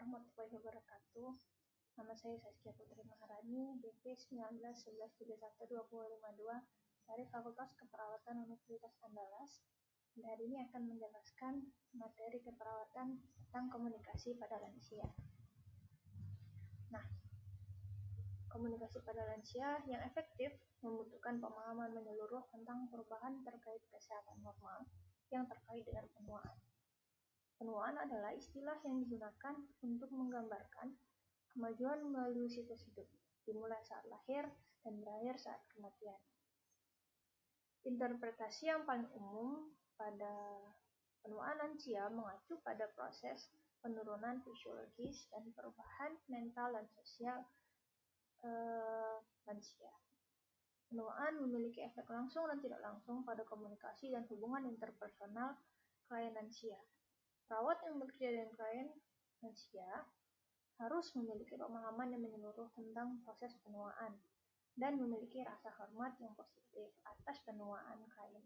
warahmatullahi wabarakatuh. Nama saya Saskia Putri Maharani, BP 1911312052 dari Fakultas Keperawatan Universitas Andalas. Dan hari ini akan menjelaskan materi keperawatan tentang komunikasi pada lansia. Nah, komunikasi pada lansia yang efektif membutuhkan pemahaman menyeluruh tentang perubahan terkait kesehatan normal yang terkait dengan penuaan. Penuaan adalah istilah yang digunakan untuk menggambarkan kemajuan melalui siklus hidup, dimulai saat lahir dan berakhir saat kematian. Interpretasi yang paling umum pada penuaan lansia mengacu pada proses penurunan fisiologis dan perubahan mental dan sosial lansia. Penuaan memiliki efek langsung dan tidak langsung pada komunikasi dan hubungan interpersonal klien lansia. Perawat yang bekerja dengan klien lansia harus memiliki pemahaman yang menyeluruh tentang proses penuaan dan memiliki rasa hormat yang positif atas penuaan klien.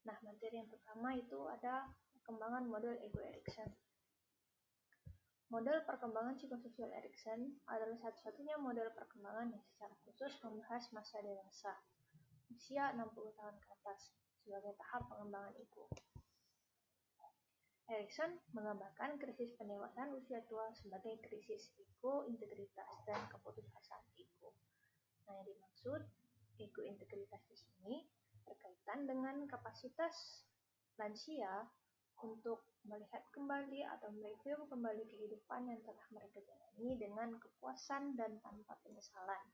Nah, materi yang pertama itu ada perkembangan model ego Erikson. Model perkembangan psikososial Erikson adalah satu-satunya model perkembangan yang secara khusus membahas masa dewasa, usia 60 tahun ke atas, sebagai tahap pengembangan ego. Erikson menggambarkan krisis pendewasaan usia tua sebagai krisis ego, integritas, dan keputusasaan ego. Nah, yang dimaksud ego integritas di sini berkaitan dengan kapasitas lansia untuk melihat kembali atau mereview kembali kehidupan yang telah mereka jalani dengan kepuasan dan tanpa penyesalan.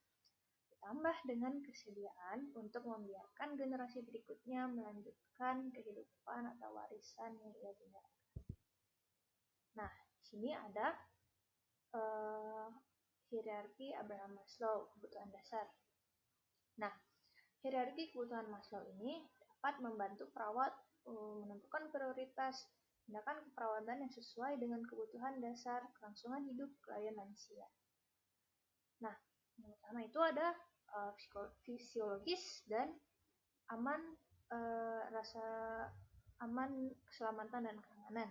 Ditambah dengan kesediaan untuk membiarkan generasi berikutnya melanjutkan kehidupan atau warisan yang ia tinggalkan. Nah, di sini ada hierarki Abraham Maslow, kebutuhan dasar. Nah, hierarki kebutuhan Maslow ini dapat membantu perawat menentukan prioritas tindakan keperawatan yang sesuai dengan kebutuhan dasar kelangsungan hidup klien lansia. Nah, yang pertama itu ada fisiologis dan aman, rasa aman, keselamatan dan keamanan.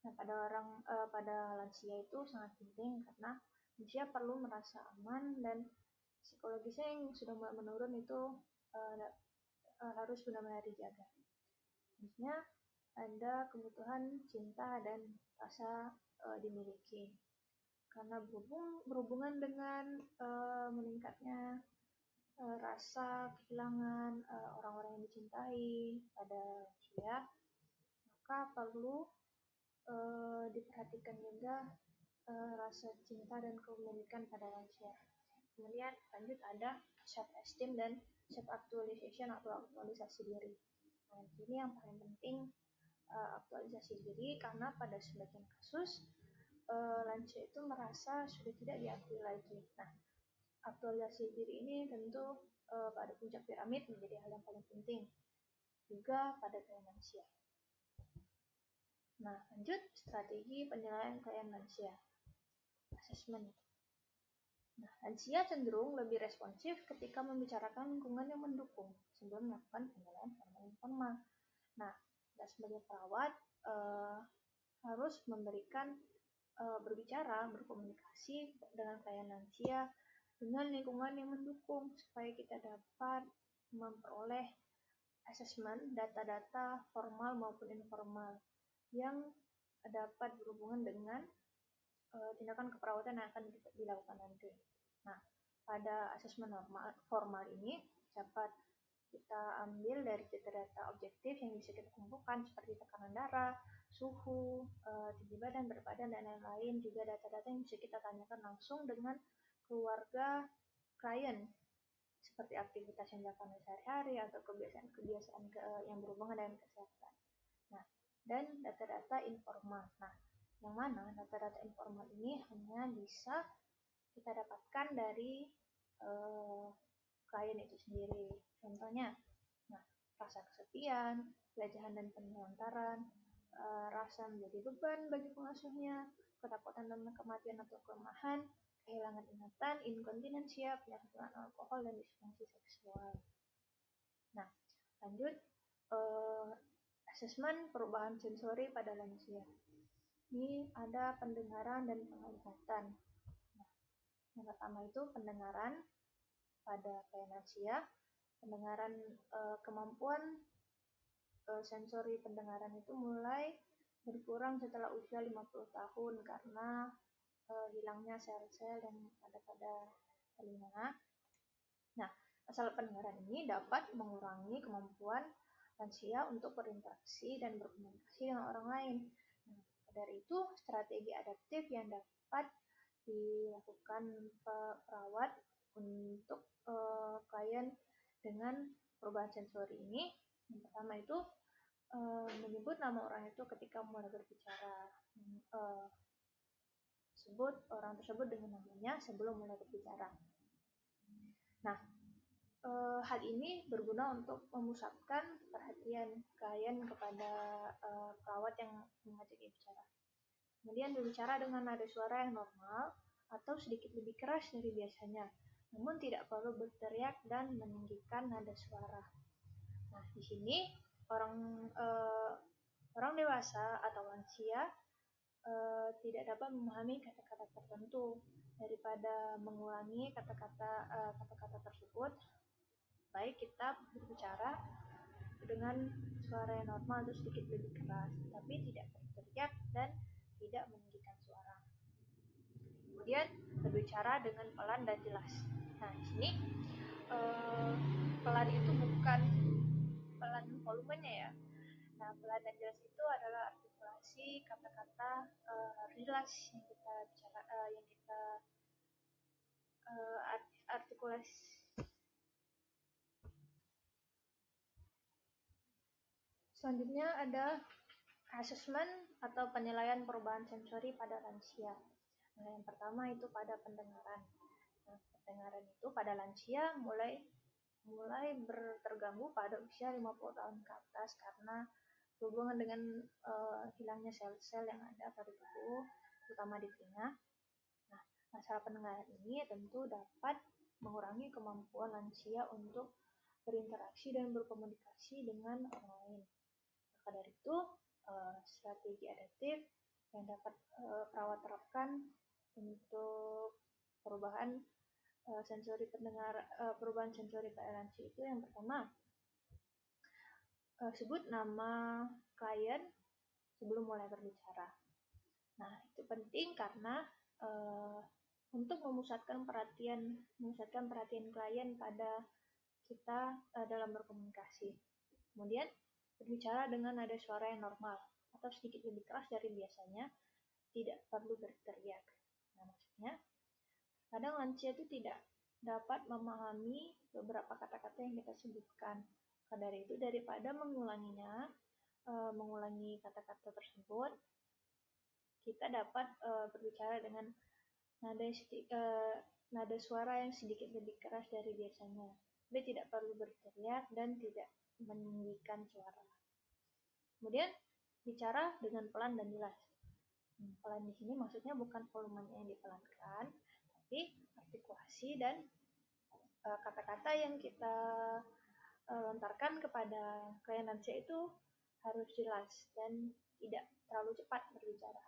Nah, pada lansia itu sangat penting karena lansia perlu merasa aman dan psikologisnya yang sudah mulai menurun itu harus benar-benar dijaga. Misalnya ada kebutuhan cinta dan rasa dimiliki. Karena berhubungan dengan meningkatnya rasa kehilangan orang-orang yang dicintai pada lansia, maka perlu diperhatikan juga rasa cinta dan kepemilikan pada lansia. Kemudian lanjut ada self-esteem dan self-actualization atau aktualisasi diri. Nah, ini yang paling penting, aktualisasi diri, karena pada sebagian kasus lansia itu merasa sudah tidak diakui lagi. Nah, aktualisasi diri ini tentu pada puncak piramid menjadi hal yang paling penting juga pada klien lansia. Nah, lanjut strategi penilaian klien lansia, assessment. Nah, lansia cenderung lebih responsif ketika membicarakan lingkungan yang mendukung sebelum melakukan penilaian formal-informal. Nah, kita sebagai perawat harus memberikan berbicara, berkomunikasi dengan klien lansia dengan lingkungan yang mendukung supaya kita dapat memperoleh assessment data-data formal maupun informal yang dapat berhubungan dengan tindakan keperawatan yang akan dilakukan nanti. Nah, pada asesmen formal ini dapat kita ambil dari data-data objektif yang bisa kita kumpulkan seperti tekanan darah, suhu, tinggi badan, berat badan, dan lain-lain. Juga data-data yang bisa kita tanyakan langsung dengan keluarga klien, seperti aktivitas yang dilakukan sehari-hari atau kebiasaan-kebiasaan yang berhubungan dengan kesehatan. Nah, dan data-data informal. Nah, yang mana data-data informal ini hanya bisa kita dapatkan dari klien itu sendiri. Contohnya, nah, rasa kesepian, pelecehan dan penelantaran, rasa menjadi beban bagi pengasuhnya, ketakutan dan kematian atau kelemahan, kehilangan ingatan, inkontinensia, penyalahgunaan alkohol, dan disfungsi seksual. Nah, lanjut, asesmen perubahan sensori pada lansia. Ini ada pendengaran dan penglihatan. Nah, yang pertama itu pendengaran pada klien lansia. Pendengaran kemampuan sensori pendengaran itu mulai berkurang setelah usia 50 tahun karena hilangnya sel-sel yang ada pada telinga. Nah, masalah pendengaran ini dapat mengurangi kemampuan lansia untuk berinteraksi dan berkomunikasi dengan orang lain. Nah, dari itu, strategi adaptif yang dapat dilakukan perawat untuk klien dengan perubahan sensori ini, yang pertama itu menyebut nama orang itu ketika mulai berbicara. Sebut orang tersebut dengan namanya sebelum mulai berbicara. Nah, hal ini berguna untuk memusatkan perhatian klien kepada perawat yang mengajak dia bicara. Kemudian berbicara dengan nada suara yang normal atau sedikit lebih keras dari biasanya, namun tidak perlu berteriak dan meninggikan nada suara. Nah, di sini orang dewasa atau lansia tidak dapat memahami kata-kata tertentu. Daripada mengulangi kata-kata tersebut, baik kita berbicara dengan suara yang normal atau sedikit lebih keras, tapi tidak berteriak dan tidak meninggikan suara. Kemudian berbicara dengan pelan dan jelas. Nah, di sini pelan itu bukan pelan volumenya ya. Nah, pelan dan jelas itu adalah artikulasi kata-kata jelas yang kita bicara, yang kita artikulasi. Selanjutnya ada asesmen atau penilaian perubahan sensori pada lansia. Nah, yang pertama itu pada pendengaran. Nah, pendengaran itu pada lansia mulai terganggu pada usia 50 tahun ke atas karena berhubungan dengan hilangnya sel-sel yang ada pada tubuh, terutama di telinga. Nah, masalah pendengaran ini tentu dapat mengurangi kemampuan lansia untuk berinteraksi dan berkomunikasi dengan orang lain. Maka dari itu, strategi adaptif yang dapat perawat terapkan untuk perubahan sensori perubahan sensori pada lansia itu yang pertama, sebut nama klien sebelum mulai berbicara. Nah, itu penting karena untuk memusatkan perhatian klien pada kita dalam berkomunikasi. Kemudian berbicara dengan nada suara yang normal atau sedikit lebih keras dari biasanya, tidak perlu berteriak. Nah, maksudnya kadang lansia itu tidak dapat memahami beberapa kata-kata yang kita sebutkan. Dari itu, daripada mengulangi kata-kata tersebut, kita dapat berbicara dengan nada suara yang sedikit lebih keras dari biasanya. Tapi tidak perlu berteriak dan tidak meninggikan suara. Kemudian bicara dengan pelan dan jelas. Pelan di sini maksudnya bukan volumenya yang dipelankan, tapi artikulasi dan kata-kata yang kita lontarkan kepada klien lansia itu harus jelas dan tidak terlalu cepat berbicara.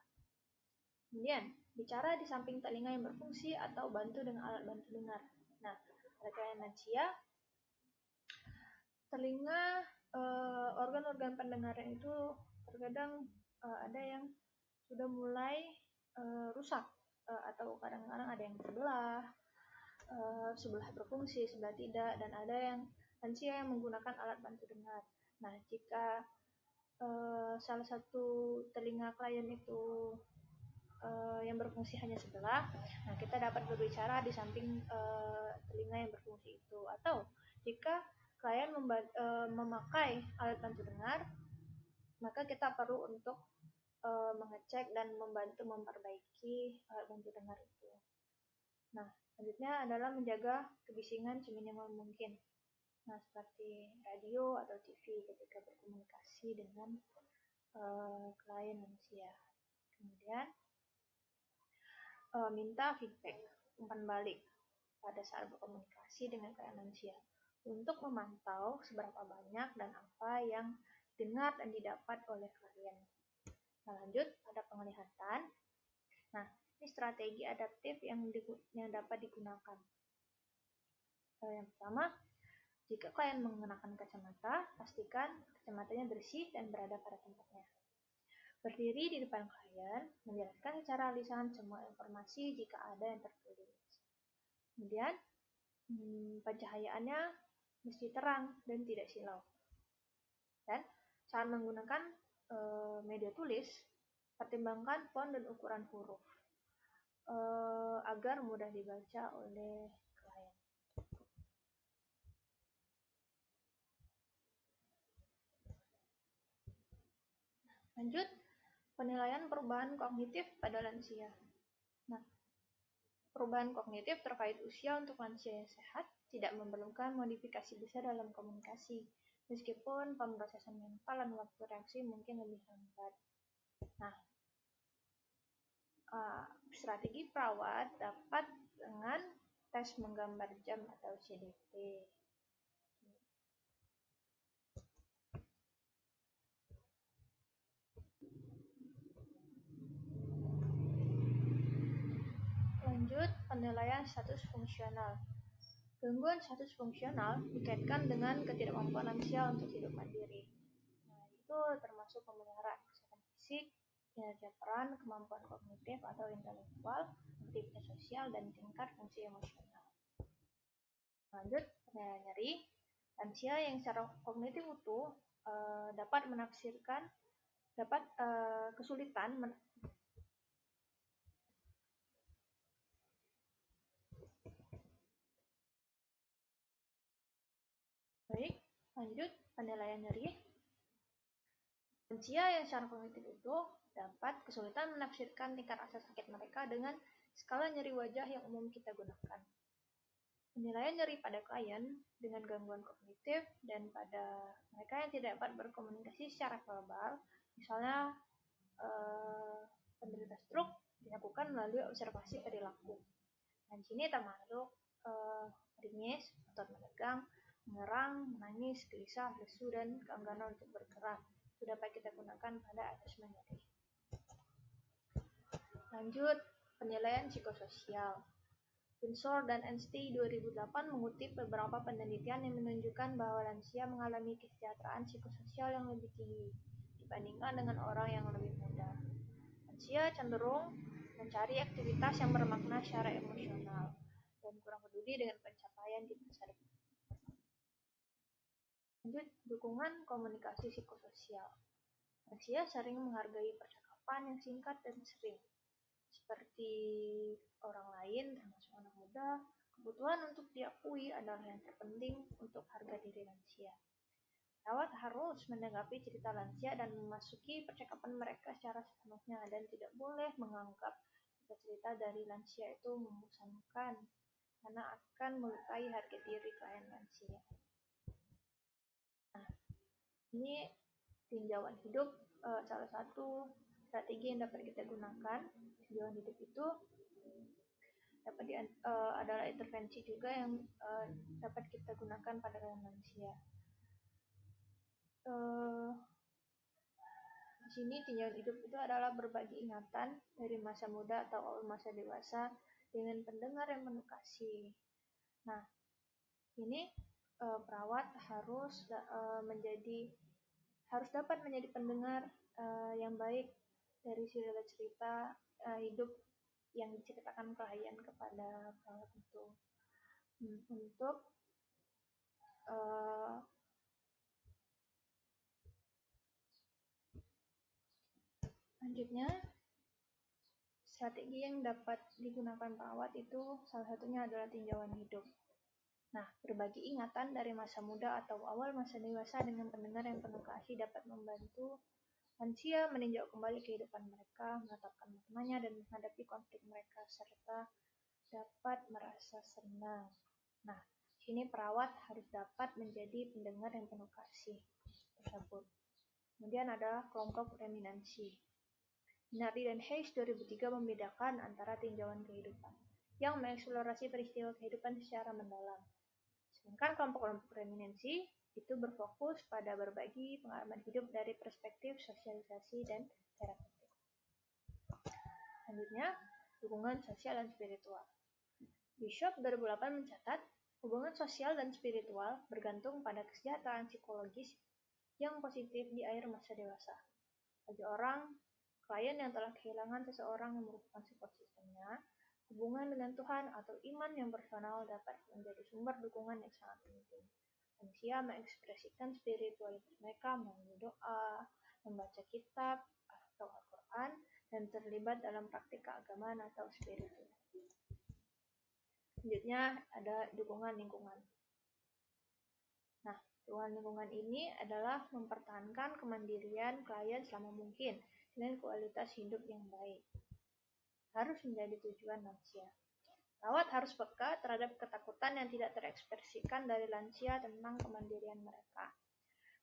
Kemudian, bicara di samping telinga yang berfungsi atau bantu dengan alat bantu dengar. Nah, pada klien lansia, telinga, organ-organ pendengaran itu terkadang ada yang sudah mulai rusak atau kadang-kadang ada yang terbelah, sebelah berfungsi, sebelah tidak, dan ada yang lansia yang menggunakan alat bantu dengar. Nah, jika salah satu telinga klien itu yang berfungsi hanya sebelah, nah kita dapat berbicara di samping telinga yang berfungsi itu. Atau jika klien memakai alat bantu dengar, maka kita perlu untuk mengecek dan membantu memperbaiki alat bantu dengar itu. Nah, selanjutnya adalah menjaga kebisingan seminimal mungkin. Nah, seperti radio atau TV ketika berkomunikasi dengan klien lansia. Kemudian minta feedback, umpan balik pada saat berkomunikasi dengan klien lansia untuk memantau seberapa banyak dan apa yang didengar dan didapat oleh klien. Nah, lanjut pada penglihatan. strategi adaptif yang dapat digunakan. Yang pertama, jika klien mengenakan kacamata, pastikan kacamatanya bersih dan berada pada tempatnya. Berdiri di depan klien, menjelaskan secara lisan semua informasi jika ada yang tertulis. Kemudian, pencahayaannya mesti terang dan tidak silau. Dan saat menggunakan media tulis, pertimbangkan font dan ukuran huruf agar mudah dibaca oleh klien. Lanjut, penilaian perubahan kognitif pada lansia. Nah, perubahan kognitif terkait usia untuk lansia yang sehat tidak memerlukan modifikasi besar dalam komunikasi, meskipun pemrosesan mental dan waktu reaksi mungkin lebih lambat. Nah, strategi perawat dapat dengan tes menggambar jam atau CDT. Lanjut, penilaian status fungsional. Gangguan status fungsional dikaitkan dengan ketidakmampuan lansia untuk hidup mandiri. Nah, itu termasuk pemeliharaan kesehatan fisik, kinerja peran, kemampuan kognitif atau intelektual, aktivitas sosial, dan tingkat fungsi emosional. Lanjut, penilaian nyeri. Lansia yang secara kognitif utuh dapat kesulitan Baik, lanjut penilaian nyeri. Lansia yang secara kognitif utuh dapat kesulitan menafsirkan tingkat rasa sakit mereka dengan skala nyeri wajah yang umum kita gunakan. Penilaian nyeri pada klien dengan gangguan kognitif dan pada mereka yang tidak dapat berkomunikasi secara verbal, misalnya penderita stroke, dilakukan melalui observasi perilaku. Dan sini termasuk ringis, otot menegang, mengerang, menangis, gelisah, lesu, dan keengganan untuk bergerak. Itu dapat kita gunakan pada asesmen nyeri. Lanjut, penilaian psikososial. Winsor dan Einstein 2008 mengutip beberapa penelitian yang menunjukkan bahwa lansia mengalami kesejahteraan psikososial yang lebih tinggi dibandingkan dengan orang yang lebih muda. Lansia cenderung mencari aktivitas yang bermakna secara emosional dan kurang peduli dengan pencapaian di masa depan. Lanjut, dukungan komunikasi psikososial. Lansia sering menghargai percakapan yang singkat dan sering. Seperti orang lain, termasuk anak muda, kebutuhan untuk diakui adalah yang terpenting untuk harga diri lansia. Perawat harus menanggapi cerita lansia dan memasuki percakapan mereka secara sepenuhnya dan tidak boleh menganggap cerita dari lansia itu membosankan karena akan melukai harga diri klien lansia. Nah, ini tinjauan hidup salah satu strategi yang dapat kita gunakan. Tinjauan hidup itu adalah intervensi juga yang dapat kita gunakan pada lansia. Di sini tinjauan hidup itu adalah berbagi ingatan dari masa muda atau awal masa dewasa dengan pendengar yang penuh kasih. Nah, ini perawat harus dapat menjadi pendengar yang baik dari segala cerita hidup yang diceritakan klien kepada perawat itu. Untuk selanjutnya, strategi yang dapat digunakan perawat itu salah satunya adalah tinjauan hidup. Nah, berbagi ingatan dari masa muda atau awal masa dewasa dengan pendengar yang penuh kasih dapat membantu lansia meninjau kembali kehidupan mereka, menetapkan maknanya, dan menghadapi konflik mereka, serta dapat merasa senang. Nah, sini perawat harus dapat menjadi pendengar yang penuh kasih tersebut. Kemudian ada kelompok reminansi. Minardi dan Hayes 2003 membedakan antara tinjauan kehidupan yang mengeksplorasi peristiwa kehidupan secara mendalam. Sedangkan kelompok-kelompok reminansi itu berfokus pada berbagi pengalaman hidup dari perspektif sosialisasi dan terapeutik. Selanjutnya, dukungan sosial dan spiritual. Bishop 2008 mencatat, hubungan sosial dan spiritual bergantung pada kesejahteraan psikologis yang positif di akhir masa dewasa. Bagi klien yang telah kehilangan seseorang yang merupakan support systemnya, hubungan dengan Tuhan atau iman yang personal dapat menjadi sumber dukungan yang sangat penting. Manusia mengekspresikan spiritualitas mereka melalui doa, membaca kitab atau Al-Quran, dan terlibat dalam praktik keagamaan atau spiritual. Selanjutnya ada dukungan lingkungan. Nah, dukungan lingkungan ini adalah mempertahankan kemandirian klien selama mungkin dengan kualitas hidup yang baik. Harus menjadi tujuan lansia. Perawat harus peka terhadap ketakutan yang tidak terekspresikan dari lansia tentang kemandirian mereka.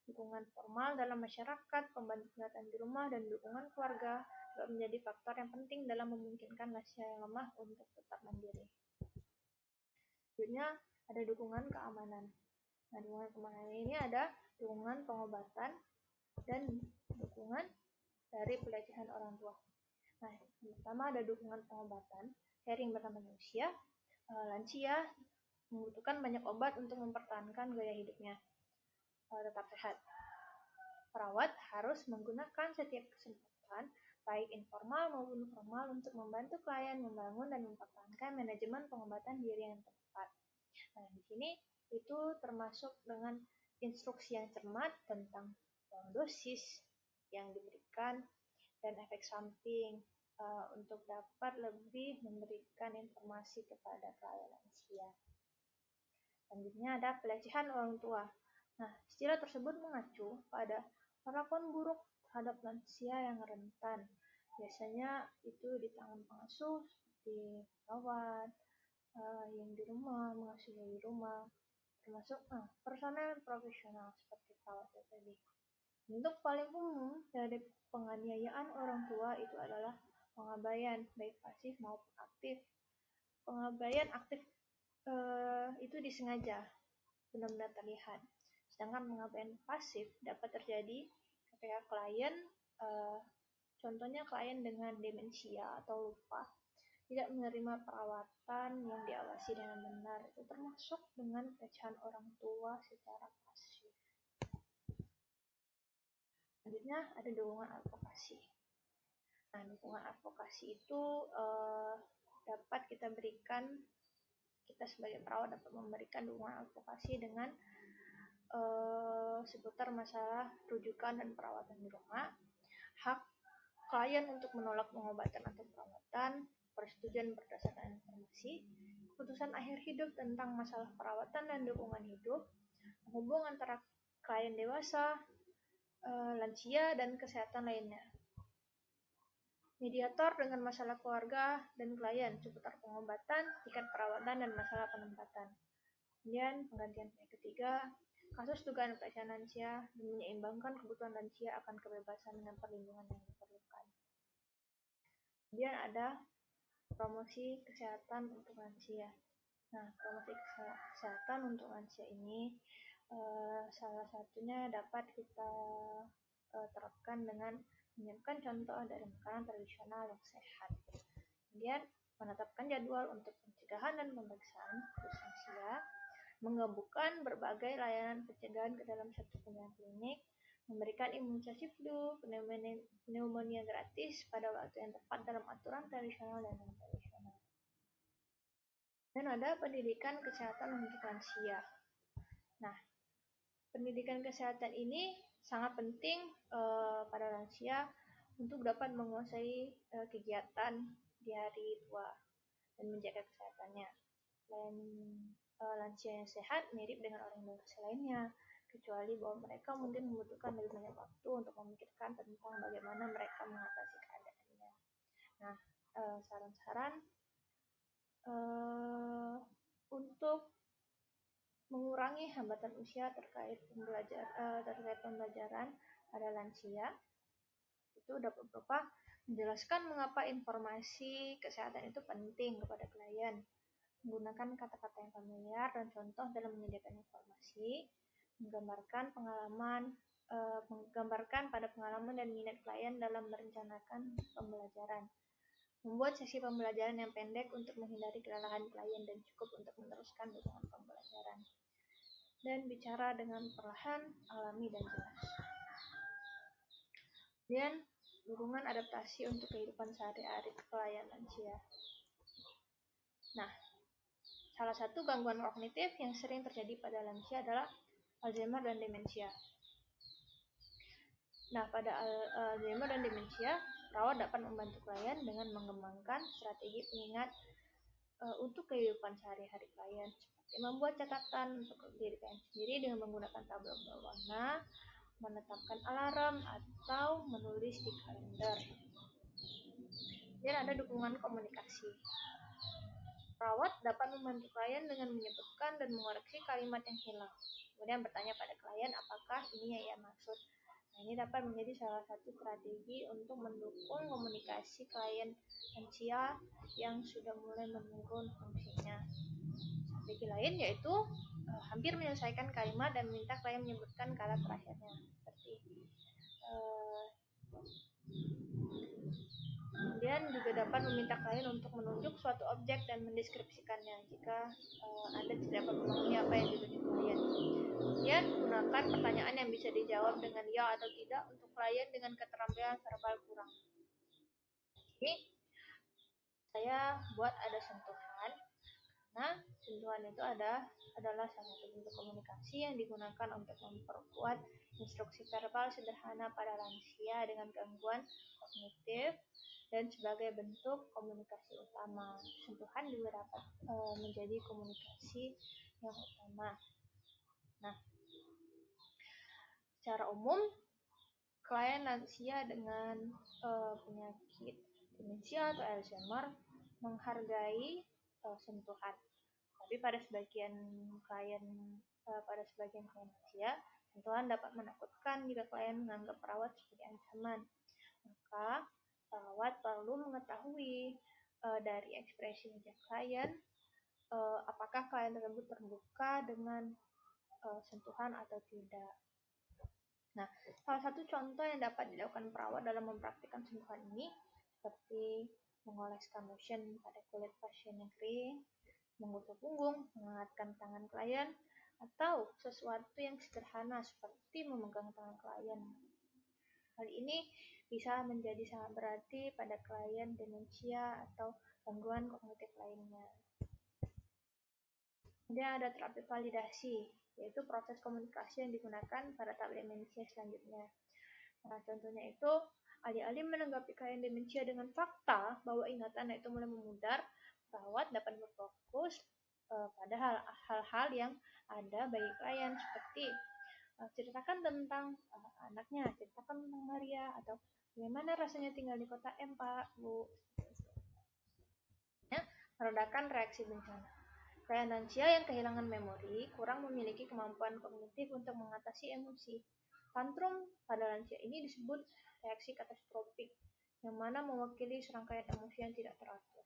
Dukungan formal dalam masyarakat, pembantu kesehatan di rumah, dan dukungan keluarga dapat menjadi faktor yang penting dalam memungkinkan lansia yang lemah untuk tetap mandiri. Selanjutnya ada dukungan keamanan. Nah, dukungan keamanan ini ada dukungan pengobatan dan dukungan dari pelecehan orang tua. Nah, yang pertama ada dukungan pengobatan. Seiring bertambahnya usia, lansia membutuhkan banyak obat untuk mempertahankan gaya hidupnya tetap sehat. Perawat harus menggunakan setiap kesempatan, baik informal maupun formal, untuk membantu klien membangun dan mempertahankan manajemen pengobatan diri yang tepat. Nah, di sini itu termasuk dengan instruksi yang cermat tentang dosis yang diberikan dan efek samping untuk dapat lebih memberikan informasi kepada klien lansia. Selanjutnya ada pelecehan orang tua. Nah, istilah tersebut mengacu pada perlakuan buruk terhadap lansia yang rentan. Biasanya itu di tangan pengasuh, seperti perawat, yang di rumah, mengasuh di rumah, termasuk personel profesional seperti perawat tadi. Bentuk paling umum dari penganiayaan orang tua itu adalah pengabaian, baik pasif maupun aktif. Pengabaian aktif itu disengaja, benar-benar terlihat. Sedangkan pengabaian pasif dapat terjadi ketika klien, contohnya klien dengan demensia atau lupa, tidak menerima perawatan yang diawasi dengan benar. Itu termasuk dengan pelecehan orang tua secara pasif. Selanjutnya ada dukungan advokasi. Nah, dukungan advokasi itu dapat kita berikan, kita sebagai perawat dapat memberikan dukungan advokasi dengan seputar masalah rujukan dan perawatan di rumah, hak klien untuk menolak pengobatan atau perawatan, persetujuan berdasarkan informasi, keputusan akhir hidup tentang masalah perawatan dan dukungan hidup, hubungan antara klien dewasa, lansia, dan kesehatan lainnya. Mediator dengan masalah keluarga dan klien seputar pengobatan, tiket perawatan, dan masalah penempatan. Kemudian penggantian pihak ketiga, kasus dugaan pelecehan lansia, dan menyeimbangkan kebutuhan lansia akan kebebasan dengan perlindungan yang diperlukan. Kemudian ada promosi kesehatan untuk lansia. Nah, promosi kesehatan untuk lansia ini salah satunya dapat kita terapkan dengan menyiapkan contoh dari makanan tradisional yang sehat. Kemudian menetapkan jadwal untuk pencegahan dan pemeriksaan khusus lansia, menggabungkan berbagai layanan pencegahan ke dalam satu kunjungan klinik, memberikan imunisasi flu, pneumonia gratis pada waktu yang tepat dalam aturan tradisional dan non-tradisional. Dan ada pendidikan kesehatan untuk lansia. Nah, pendidikan kesehatan ini sangat penting pada lansia untuk dapat menguasai kegiatan di hari tua dan menjaga kesehatannya. Dan lansia yang sehat mirip dengan orang dewasa lainnya, kecuali bahwa mereka mungkin membutuhkan lebih banyak waktu untuk memikirkan tentang bagaimana mereka mengatasi keadaannya. Nah, saran-saran untuk mengurangi hambatan usia terkait pembelajaran pada lansia itu dapat berupa menjelaskan mengapa informasi kesehatan itu penting kepada klien, menggunakan kata-kata yang familiar dan contoh dalam menyediakan informasi, menggambarkan pada pengalaman dan minat klien dalam merencanakan pembelajaran, Membuat sesi pembelajaran yang pendek untuk menghindari kelelahan klien dan cukup untuk meneruskan dukungan pembelajaran. Dan bicara dengan perlahan, alami, dan jelas. Kemudian, dukungan adaptasi untuk kehidupan sehari-hari klien lansia. Nah, salah satu gangguan kognitif yang sering terjadi pada lansia adalah Alzheimer dan demensia. Nah, pada Alzheimer dan demensia, perawat dapat membantu klien dengan mengembangkan strategi pengingat untuk kehidupan sehari-hari klien, seperti membuat catatan untuk diri klien sendiri dengan menggunakan tabel berwarna, menetapkan alarm, atau menulis di kalender. Dan ada dukungan komunikasi. Perawat dapat membantu klien dengan menyebutkan dan mengoreksi kalimat yang hilang. Kemudian bertanya pada klien apakah ini yang ia maksud. Nah, ini dapat menjadi salah satu strategi untuk mendukung komunikasi klien lansia yang sudah mulai menurun fungsinya. Strategi lain yaitu hampir menyelesaikan kalimat dan meminta klien menyebutkan kata terakhirnya. Seperti kemudian juga dapat meminta klien untuk menunjuk suatu objek dan mendeskripsikannya jika Anda tidak dapat memahami apa yang ditunjuk klien. Kemudian gunakan pertanyaan yang bisa dijawab dengan ya atau tidak untuk klien dengan keterampilan verbal kurang. Ini saya buat ada sentuhan. Nah, sentuhan itu adalah salah satu bentuk komunikasi yang digunakan untuk memperkuat instruksi verbal sederhana pada lansia dengan gangguan kognitif dan sebagai bentuk komunikasi utama. Sentuhan juga dapat menjadi komunikasi yang utama. Nah, secara umum, klien lansia dengan penyakit demensia atau Alzheimer menghargai sentuhan. Tapi pada sebagian klien lansia, sentuhan dapat menakutkan jika klien menganggap perawat sebagai ancaman. Maka perawat perlu mengetahui dari ekspresi wajah klien apakah klien tersebut terbuka dengan sentuhan atau tidak. Nah, salah satu contoh yang dapat dilakukan perawat dalam mempraktikkan sentuhan ini seperti mengoleskan lotion pada kulit pasien yang kering, menggosok punggung, menghangatkan tangan klien, atau sesuatu yang sederhana seperti memegang tangan klien. Hal ini bisa menjadi sangat berarti pada klien demensia atau gangguan kognitif lainnya. Kemudian ada terapi validasi, yaitu proses komunikasi yang digunakan pada tahap demensia selanjutnya. Nah, contohnya itu, alih-alih menanggapi klien demensia dengan fakta bahwa ingatan itu mulai memudar, perawat dapat berfokus pada hal-hal yang ada bagi klien, seperti ceritakan tentang anaknya, ceritakan tentang Maria, atau bagaimana rasanya tinggal di kota M, Pak, Bu. Meredakan reaksi bencana. Klien lansia yang kehilangan memori kurang memiliki kemampuan kognitif untuk mengatasi emosi. Tantrum pada lansia ini disebut reaksi katastrofik, yang mana mewakili serangkaian emosi yang tidak teratur.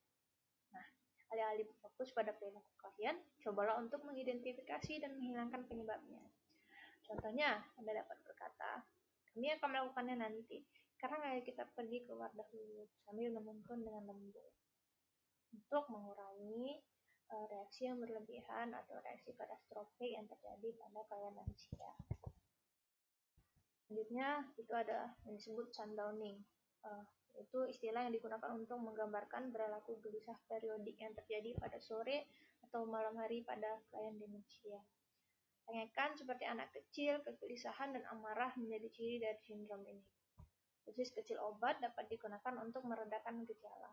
Nah, alih-alih berfokus pada perilaku klien, cobalah untuk mengidentifikasi dan menghilangkan penyebabnya. Contohnya, Anda dapat berkata, kami akan melakukannya nanti. Sekarang ayo kita pergi keluar dahulu sambil menuntun dengan lembut. Untuk mengurangi reaksi yang berlebihan atau reaksi katastrofik yang terjadi pada klien lansia. Selanjutnya itu ada yang disebut sundowning. Itu istilah yang digunakan untuk menggambarkan perilaku gelisah periodik yang terjadi pada sore atau malam hari pada klien demensia. Tanyakan seperti anak kecil, kegelisahan dan amarah menjadi ciri dari sindrom ini. Dosis kecil obat dapat digunakan untuk meredakan gejala.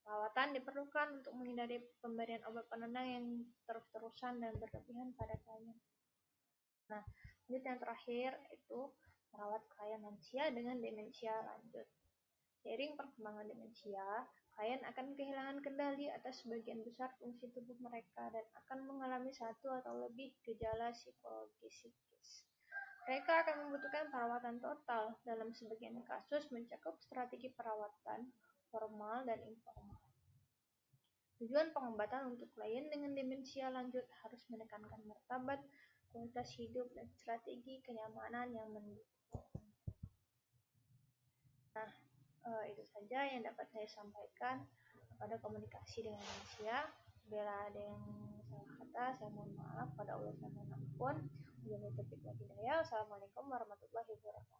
Perawatan diperlukan untuk menghindari pemberian obat penenang yang terus-terusan dan berlebihan pada klien. Nah, yang terakhir itu merawat klien lansia dengan demensia lanjut. Seiring perkembangan demensia, klien akan kehilangan kendali atas sebagian besar fungsi tubuh mereka dan akan mengalami satu atau lebih gejala psikologis. Mereka akan membutuhkan perawatan total, dalam sebagian kasus mencakup strategi perawatan formal dan informal. Tujuan pengobatan untuk klien dengan demensia lanjut harus menekankan martabat, kualitas hidup, dan strategi kenyamanan yang mendukung. Nah, Itu saja yang dapat saya sampaikan pada komunikasi dengan manusia. Bila ada yang salah kata, saya mohon maaf. Pada Allah saya mohon ampun. Wassalamualaikum warahmatullahi wabarakatuh.